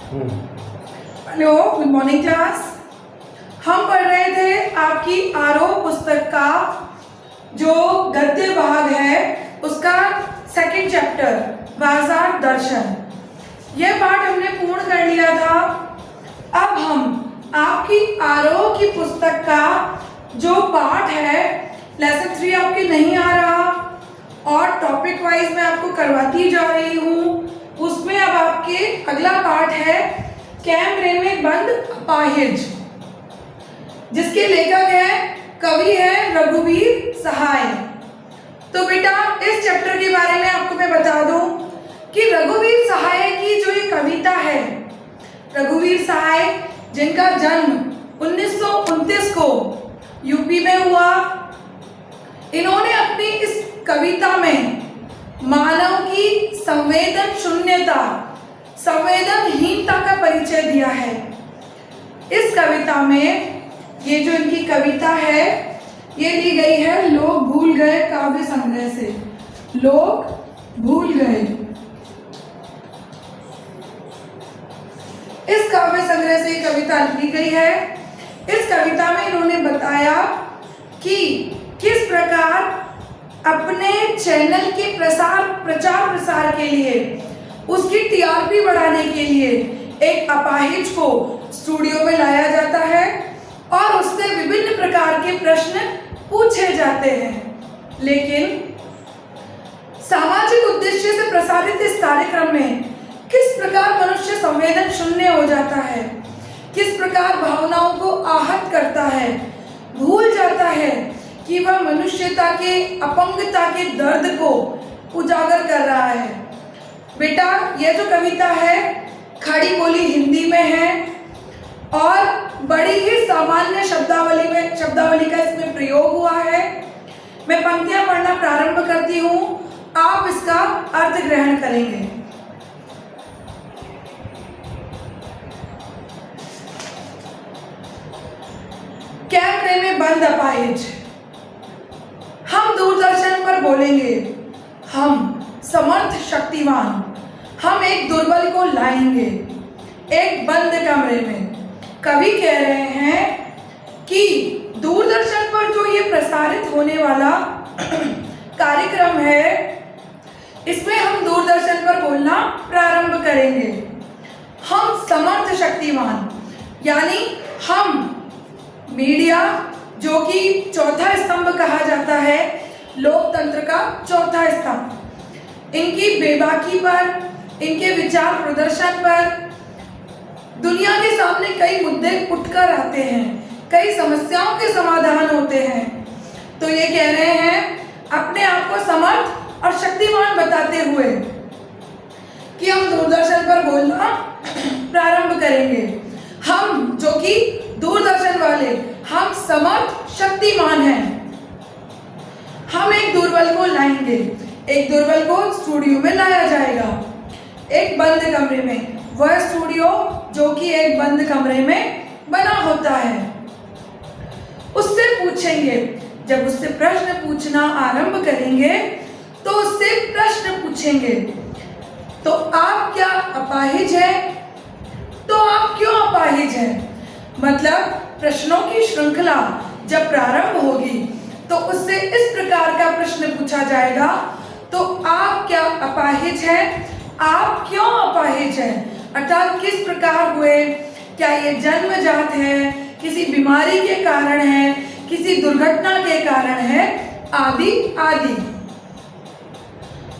Hello, good morning class. हम पढ़ रहे थे आपकी आरोह पुस्तक का जो गद्य भाग है उसका सेकंड चैप्टर बाजार दर्शन। यह पाठ हमने पूर्ण कर लिया था। अब हम आपकी आरोह की पुस्तक का जो पाठ है, लेसन 3 आपके नहीं आ रहा और टॉपिक वाइज मैं आपको करवाती जा रही हूँ। उसमें अब आपके अगला पाठ है कैमरे में बंद अपाहिज, जिसके लेखक है कवि है रघुवीर सहाय। तो बेटा इस चैप्टर के बारे में आपको मैं बता दूं कि रघुवीर सहाय की जो ये कविता है, रघुवीर सहाय जिनका जन्म 1929 को यूपी में हुआ, इन्होंने अपनी इस कविता में मानव की संवेदन शून्यता, संवेदनहीनता का परिचय दिया है। इस कविता में ये जो इनकी कविता है ये ली गई है लोग भूल गए काव्य संग्रह से। लोग भूल गए इस काव्य संग्रह से कविता ली गई है। इस कविता में इन्होंने बताया कि किस प्रकार अपने चैनल के प्रचार प्रसार के लिए, उसकी टीआरपी बढ़ाने के लिए एक अपाहिज को स्टूडियो में लाया जाता है और उससे विभिन्न प्रकार के प्रश्न पूछे जाते हैं। लेकिन सामाजिक उद्देश्य से प्रसारित इस कार्यक्रम में किस प्रकार मनुष्य संवेदन शून्य हो जाता है, किस प्रकार भावनाओं को आहत करता है, भूल जाता है कि वह मनुष्यता के अपंगता के दर्द को उजागर कर रहा है। बेटा यह जो कविता है खड़ी बोली हिंदी में है और बड़ी ही सामान्य शब्दावली का इसमें प्रयोग हुआ है। मैं पंक्तियां पढ़ना प्रारंभ करती हूँ, आप इसका अर्थ ग्रहण करेंगे। कैमरे में बंद अपाहिज। हम दूरदर्शन पर बोलेंगे, हम समर्थ शक्तिमान, हम एक दुर्बल को लाएंगे एक बंद कमरे में। कवि कह रहे हैं कि दूरदर्शन पर जो ये प्रसारित होने वाला कार्यक्रम है, इसमें हम दूरदर्शन पर बोलना प्रारंभ करेंगे। हम समर्थ शक्तिमान, यानी हम मीडिया जो कि चौथा स्तंभ कहा जाता है, लोकतंत्र का चौथा स्तंभ, इनकी बेबाकी पर, इनके विचार प्रदर्शन पर दुनिया के सामने कई मुद्दे उठकर आते हैं, कई समस्याओं के समाधान होते हैं। तो ये कह रहे हैं अपने आप को समर्थ और शक्तिमान बताते हुए कि हम दूरदर्शन पर बोलना प्रारंभ करेंगे। हम जो कि दूरदर्शन वाले, हम समर्थ शक्तिमान हैं। हम एक दुर्बल को लाएंगे, एक दुर्बल को स्टूडियो में लाया जाएगा एक बंद कमरे में। वह स्टूडियो जो कि एक बंद कमरे में बना होता है। उससे पूछेंगे, जब उससे प्रश्न पूछना आरंभ करेंगे तो उससे प्रश्न पूछेंगे, तो आप क्या अपाहिज हैं? तो आप क्यों अपाहिज हैं? मतलब प्रश्नों की श्रृंखला जब प्रारंभ होगी तो उससे इस प्रकार का प्रश्न पूछा जाएगा, तो आप क्या अपाहिज हैं? आप क्यों अपाहिज हैं? अर्थात किस प्रकार हुए, क्या ये जन्मजात है, किसी बीमारी के कारण है, किसी दुर्घटना के कारण है, आदि आदि।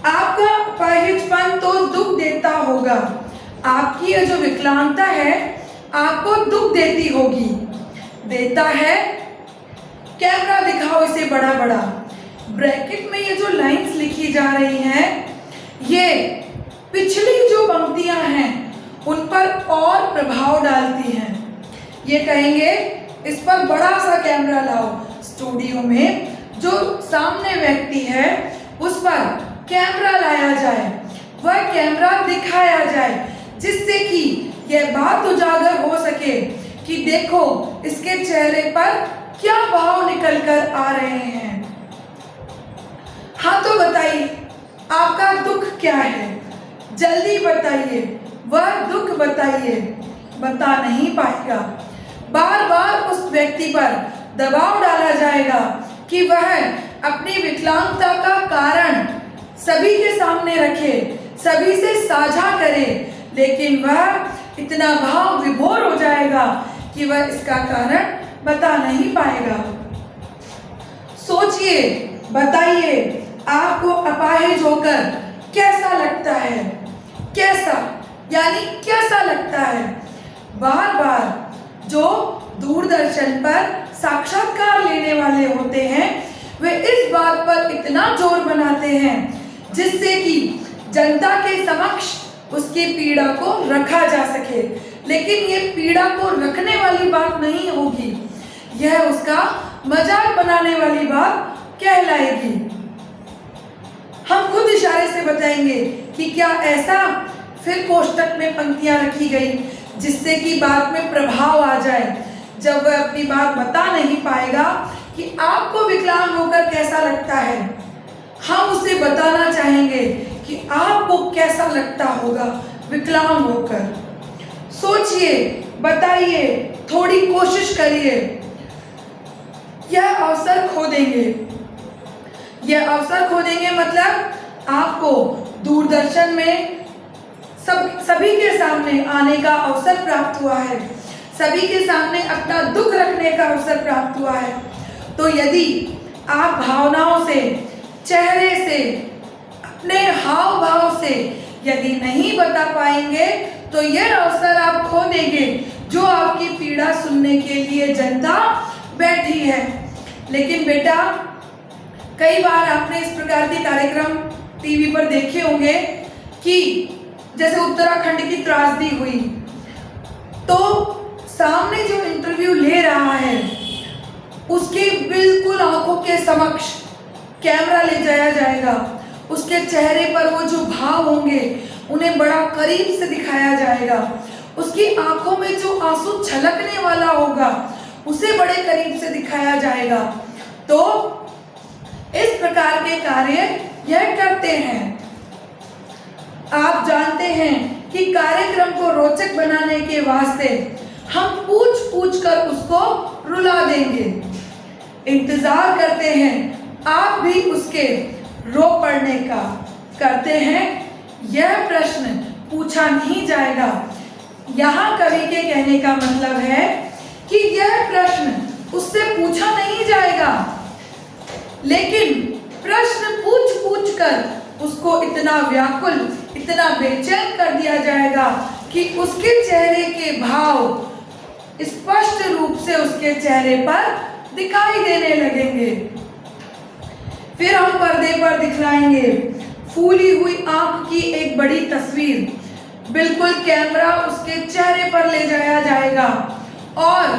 आपका अपाहिजपन तो दुख देता होगा, आपकी ये जो विकलांगता है आपको दुख देती होगी। देता है, कैमरा दिखाओ इसे बड़ा बड़ा। ब्रैकेट में ये जो लाइंस लिखी जा रही हैं, ये पिछली जो पंक्तियां हैं उन पर और प्रभाव डालती हैं। ये कहेंगे इस पर बड़ा सा कैमरा लाओ, स्टूडियो में जो सामने व्यक्ति है उस पर कैमरा लाया जाए, वह कैमरा दिखाया जाए, जिससे कि यह बात उजागर हो सके कि देखो इसके चेहरे पर क्या भाव निकल कर आ रहे हैं। हाँ तो बताइए आपका दुख क्या है, जल्दी बताइए, वह दुख बता नहीं पाएगा। बार बार उस व्यक्ति पर दबाव डाला जाएगा कि वह अपनी विकलांगता का कारण सभी के सामने रखे, सभी से साझा करे, लेकिन वह इतना भाव विभोर हो जाएगा कि वह इसका कारण बता नहीं पाएगा। सोचिए, बताइए, आपको अपाहिज होकर कैसा लगता है? कैसा यानी कैसा लगता है? बार बार जो दूरदर्शन पर साक्षात्कार लेने वाले होते हैं वे इस बात पर इतना जोर बनाते हैं जिससे कि जनता के समक्ष उसकी पीड़ा को रखा जा सके, लेकिन ये पीड़ा को रखने वाली बात नहीं होगी, यह उसका मजाक बनाने वाली बात कहलाएगी। हम खुद इशारे से बताएंगे कि क्या ऐसा, फिर कोष्टक में पंक्तियां रखी गई जिससे कि बात में प्रभाव आ जाए। जब वह अपनी बात बता नहीं पाएगा कि आपको विकलांग होकर कैसा लगता है, हम उसे बताना चाहेंगे कि आपको कैसा लगता होगा विकलांग होकर। सोचिए, बताइए, थोड़ी कोशिश करिए। यह अवसर खो देंगे, यह अवसर खो देंगे मतलब आपको दूरदर्शन में सभी के सामने आने का अवसर प्राप्त हुआ है, सभी के सामने अपना दुख रखने का अवसर प्राप्त हुआ है। तो यदि आप भावनाओं से, चेहरे से, अपने हाव भाव से यदि नहीं बता पाएंगे तो यह अवसर आप खो देंगे जो आपकी पीड़ा सुनने के लिए जनता बैठी है। लेकिन बेटा, कई बार आपने इस प्रकार के कार्यक्रम टीवी पर देखे होंगे कि जैसे उत्तराखंड की त्रासदी हुई तो सामने जो इंटरव्यू ले रहा है उसके बिल्कुल आंखों के समक्ष कैमरा ले जाया जाएगा, उसके चेहरे पर वो जो भाव होंगे उन्हें बड़ा करीब से दिखाया जाएगा, उसकी आंखों में जो आंसू छलकने वाला होगा उसे बड़े करीब से दिखाया जाएगा। तो इस प्रकार के कार्य यह करते हैं। आप जानते हैं कि कार्यक्रम को रोचक बनाने के वास्ते हम पूछ कर उसको रुला देंगे। इंतजार करते हैं आप भी उसके रो पड़ने का। करते हैं, यह प्रश्न पूछा नहीं जाएगा। यहाँ कवि के कहने का मतलब है कि यह प्रश्न उससे पूछा नहीं जाएगा, लेकिन प्रश्न पूछ कर उसको इतना व्याकुल, इतना बेचैन कर दिया जाएगा कि उसके चेहरे के भाव स्पष्ट रूप से उसके चेहरे पर दिखाई देने लगेंगे। फिर हम पर्दे पर दिखलाएंगे फूली हुई आंख की एक बड़ी तस्वीर। बिल्कुल कैमरा उसके चेहरे पर ले जाया जाएगा और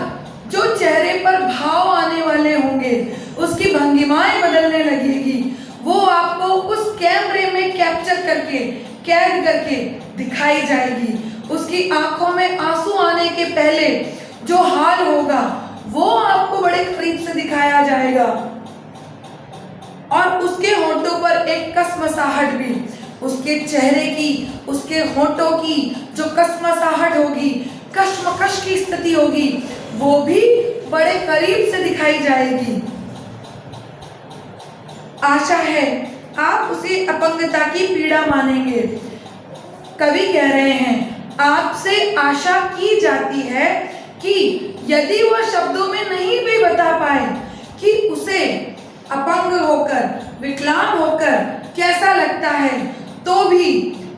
जो चेहरे पर भाव आने वाले होंगे, उसकी भंगिमाएं बदलने लगेगी, वो आपको उस कैमरे में कैप्चर करके, कैद करके दिखाई जाएगी। उसकी आंखों में आंसू आने के पहले जो हाल होगा वो आपको बड़े करीब से दिखाया जाएगा और उसके होंठों पर एक कसमसाहट भी, उसके चेहरे की, उसके होंठों की जो कसमसाहट होगी, कश्मकश की स्थिति होगी, वो भी बड़े करीब से दिखाई जाएगी। आशा है आप उसे अपंगता की पीड़ा मानेंगे। कवि कह रहे हैं, आपसे आशा की जाती है कि यदि वह शब्दों में नहीं भी बता पाए कि उसे अपंग होकर, विकलांग होकर कैसा लगता है, तो भी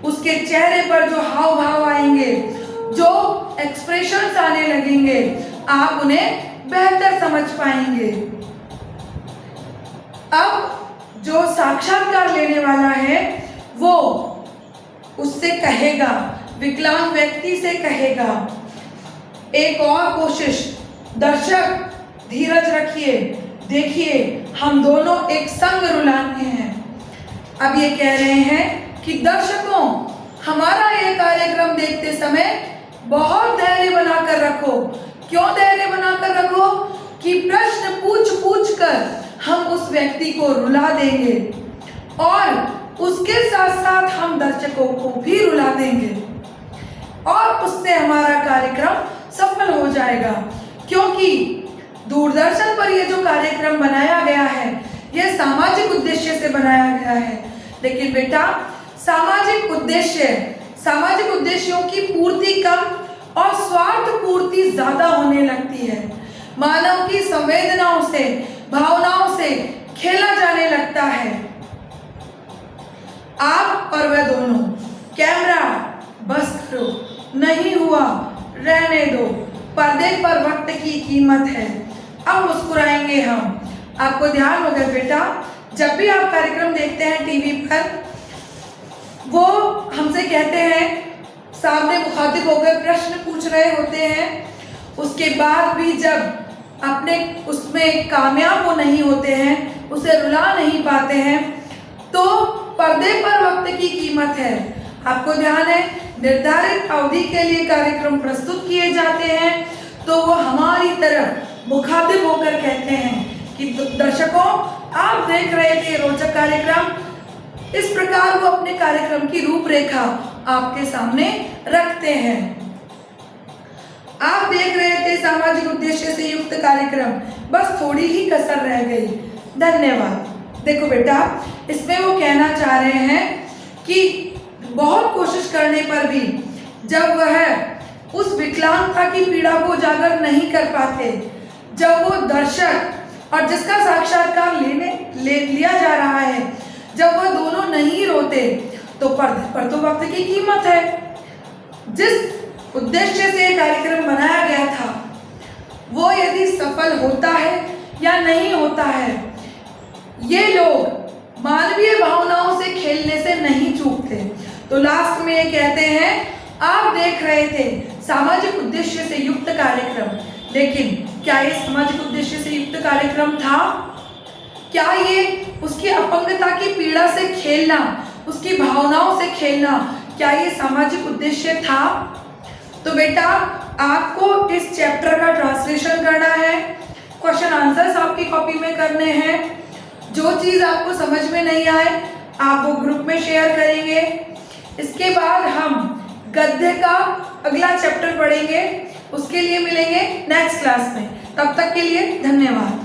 उसके चेहरे पर जो हाव भाव आएंगे, जो एक्सप्रेशंस आने लगेंगे, आप उन्हें बेहतर समझ पाएंगे। अब जो साक्षात्कार लेने वाला है वो उससे कहेगा, विकलांग व्यक्ति से कहेगा, एक और कोशिश, दर्शक धीरज रखिए, देखिए हम दोनों एक संग रुलाने हैं। अब ये कह रहे हैं कि दर्शकों, हमारा ये कार्यक्रम देखते समय बहुत धैर्य बनाकर रखो। क्यों धैर्य बनाकर रखो? कि प्रश्न पूछ कर हम उस व्यक्ति को रुला देंगे और उसके साथ साथ हम दर्शकों को भी रुला देंगे। और उससे हमारा कार्यक्रम सफल हो जाएगा। क्योंकि दूरदर्शन पर ये जो कार्यक्रम बनाया गया है यह सामाजिक उद्देश्य से बनाया गया है। लेकिन बेटा सामाजिक उद्देश्यों की पूर्ति कम और स्वार्थ पूर्ति ज्यादा होने लगती है। मानव की संवेदनाओं से, भावनाओं से खेला जाने लगता है। आप और वह दोनों, कैमरा बस करो, नहीं हुआ रहने दो, पर्दे पर वक्त की कीमत है, अब मुस्कुराएंगे हम। आपको ध्यान होगा बेटा, जब भी आप कार्यक्रम देखते हैं टीवी पर, वो हमसे कहते हैं, सामने मुखातिब होकर प्रश्न पूछ रहे होते हैं, उसके बाद भी जब अपने उसमें कामयाब वो नहीं होते हैं, उसे रुला नहीं पाते हैं, तो पर्दे पर वक्त की कीमत है। आपको ध्यान है, निर्धारित अवधि के लिए कार्यक्रम प्रस्तुत किए जाते हैं तो वो हमारी तरफ मुखातिब होकर कहते हैं कि दर्शकों आप देख रहे थे रोचक कार्यक्रम। इस प्रकार वो अपने कार्यक्रम की रूपरेखा आपके सामने रखते हैं। आप देख रहे थे सामाजिक उद्देश्य से युक्त कार्यक्रम, बस थोड़ी ही कसर रह गई। धन्यवाद। देखो बेटा, इसमें वो कहना चाह रहे हैं कि बहुत कोशिश करने पर भी जब वह उस विकलांगता की पीड़ा को उजागर नहीं कर पाते, जब वो दर्शक और जिसका साक्षात्कार लिया जा रहा है, जब वह दोनों नहीं रोते, तो पर्दे पर तो वक्त की कीमत है। जिस उद्देश्य से कार्यक्रम बनाया गया था वो यदि सफल होता है या नहीं होता है, ये लोग मानवीय भावनाओं से खेलने से नहीं चूकते। तो लास्ट में ये कहते हैं, आप देख रहे थे सामाजिक उद्देश्य से युक्त कार्यक्रम, लेकिन क्या ये सामाजिक उद्देश्य से युक्त कार्यक्रम था? क्या ये उसकी अपंगता की पीड़ा से खेलना, उसकी भावनाओं से खेलना, क्या ये सामाजिक उद्देश्य था? तो बेटा आपको इस चैप्टर का ट्रांसलेशन करना है, क्वेश्चन आंसर्स आपकी कॉपी में करने हैं। जो चीज़ आपको समझ में नहीं आए आप वो ग्रुप में शेयर करेंगे। इसके बाद हम गद्य का अगला चैप्टर पढ़ेंगे, उसके लिए मिलेंगे नेक्स्ट क्लास में। तब तक के लिए धन्यवाद।